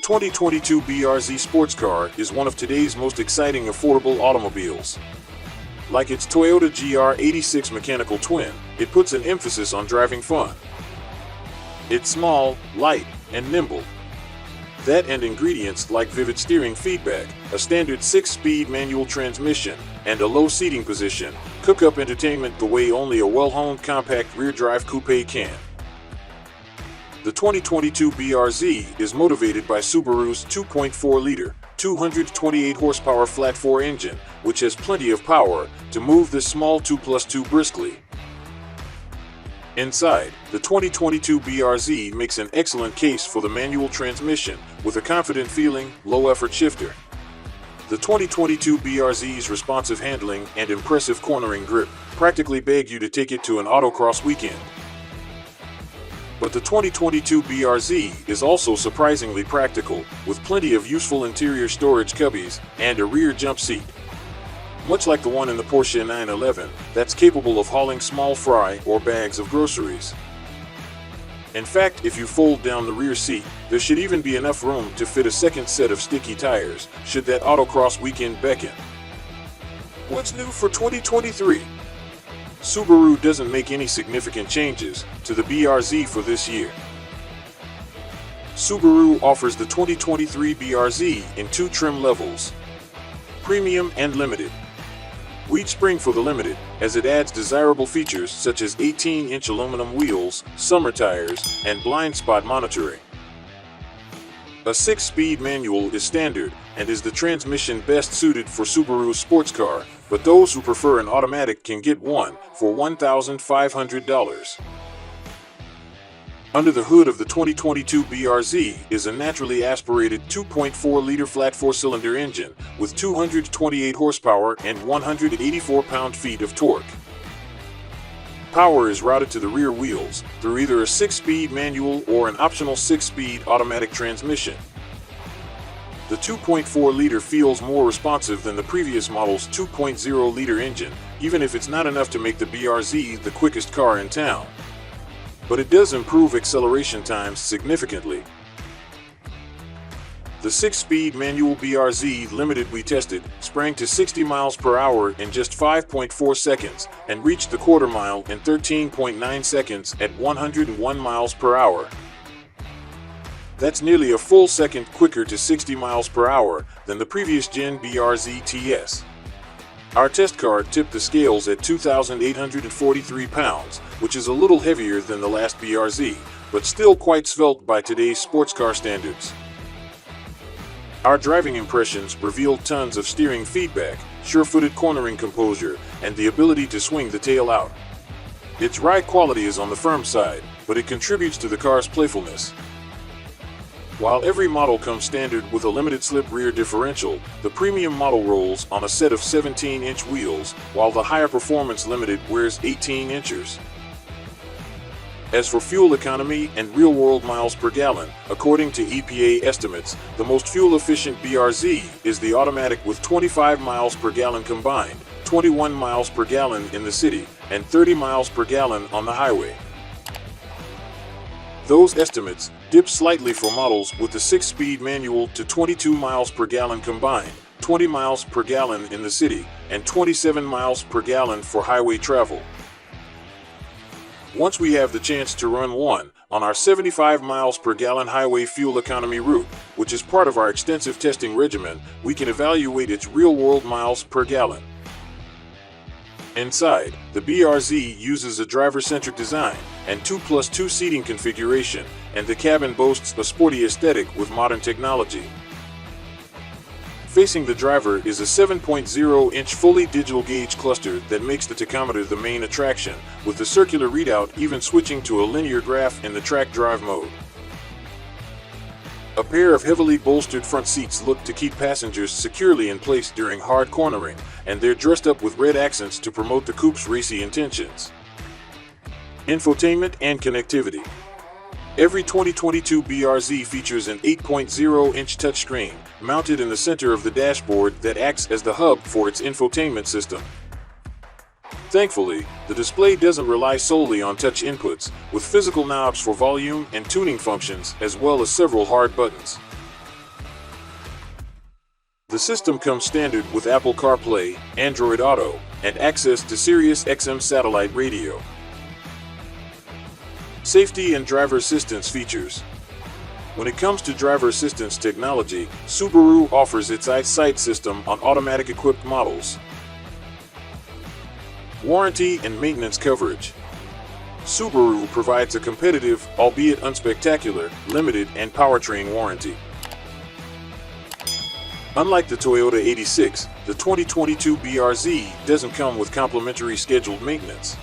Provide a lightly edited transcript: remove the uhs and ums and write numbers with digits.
2022 BRZ sports car is one of today's most exciting affordable automobiles. Like its Toyota GR86 mechanical twin, it puts an emphasis on driving fun. It's small, light, and nimble. That and ingredients like vivid steering feedback, a standard 6-speed manual transmission, and a low seating position cook up entertainment the way only a well-honed compact rear-drive coupe can. The 2022 BRZ is motivated by Subaru's 2.4-liter, 228-horsepower flat-4 engine, which has plenty of power to move this small 2+2 briskly. Inside, the 2022 BRZ makes an excellent case for the manual transmission with a confident feeling, low-effort shifter. The 2022 BRZ's responsive handling and impressive cornering grip practically beg you to take it to an autocross weekend. But the 2022 BRZ is also surprisingly practical, with plenty of useful interior storage cubbies and a rear jump seat. Much like the one in the Porsche 911, that's capable of hauling small fry or bags of groceries. In fact, if you fold down the rear seat, there should even be enough room to fit a second set of sticky tires, should that autocross weekend beckon. What's new for 2023? Subaru doesn't make any significant changes to the BRZ for this year. Subaru offers the 2023 BRZ in two trim levels: Premium and Limited. We'd spring for the Limited, as it adds desirable features such as 18-inch aluminum wheels, summer tires, and blind spot monitoring. A 6-speed manual is standard and is the transmission best suited for Subaru's sports car, but those who prefer an automatic can get one for $1,500. Under the hood of the 2022 BRZ is a naturally aspirated 2.4-liter flat 4-cylinder engine with 228 horsepower and 184 pound-feet of torque. Power is routed to the rear wheels through either a 6-speed manual or an optional 6-speed automatic transmission. The 2.4-liter feels more responsive than the previous model's 2.0-liter engine, even if it's not enough to make the BRZ the quickest car in town. But it does improve acceleration times significantly. The 6-speed manual BRZ Limited we tested sprang to 60 miles per hour in just 5.4 seconds and reached the quarter mile in 13.9 seconds at 101 miles per hour. That's nearly a full second quicker to 60 miles per hour than the previous gen BRZ TS. Our test car tipped the scales at 2,843 pounds, which is a little heavier than the last BRZ, but still quite svelte by today's sports car standards. Our driving impressions revealed tons of steering feedback, sure-footed cornering composure, and the ability to swing the tail out. Its ride quality is on the firm side, but it contributes to the car's playfulness. While every model comes standard with a limited slip rear differential, the premium model rolls on a set of 17-inch wheels, while the higher performance Limited wears 18 inches. As for fuel economy and real-world miles per gallon, according to EPA estimates, the most fuel-efficient BRZ is the automatic with 25 miles per gallon combined, 21 miles per gallon in the city, and 30 miles per gallon on the highway. Those estimates dip slightly for models with the 6-speed manual to 22 miles per gallon combined, 20 miles per gallon in the city, and 27 miles per gallon for highway travel. Once we have the chance to run one on our 75 miles per gallon highway fuel economy route, which is part of our extensive testing regimen, we can evaluate its real-world miles per gallon. Inside, the BRZ uses a driver-centric design and 2+2 seating configuration, and the cabin boasts a sporty aesthetic with modern technology. Facing the driver is a 7.0-inch fully digital gauge cluster that makes the tachometer the main attraction, with the circular readout even switching to a linear graph in the track drive mode. A pair of heavily bolstered front seats look to keep passengers securely in place during hard cornering, and they're dressed up with red accents to promote the coupe's racy intentions. Infotainment and Connectivity. Every 2022 BRZ features an 8.0-inch touchscreen mounted in the center of the dashboard that acts as the hub for its infotainment system. Thankfully, the display doesn't rely solely on touch inputs, with physical knobs for volume and tuning functions as well as several hard buttons. The system comes standard with Apple CarPlay, Android Auto, and access to Sirius XM satellite radio. Safety and driver assistance features. When it comes to driver assistance technology, Subaru offers its EyeSight system on automatic equipped models. Warranty and maintenance coverage. Subaru provides a competitive, albeit unspectacular, limited and powertrain warranty. Unlike the Toyota 86, the 2022 BRZ doesn't come with complimentary scheduled maintenance.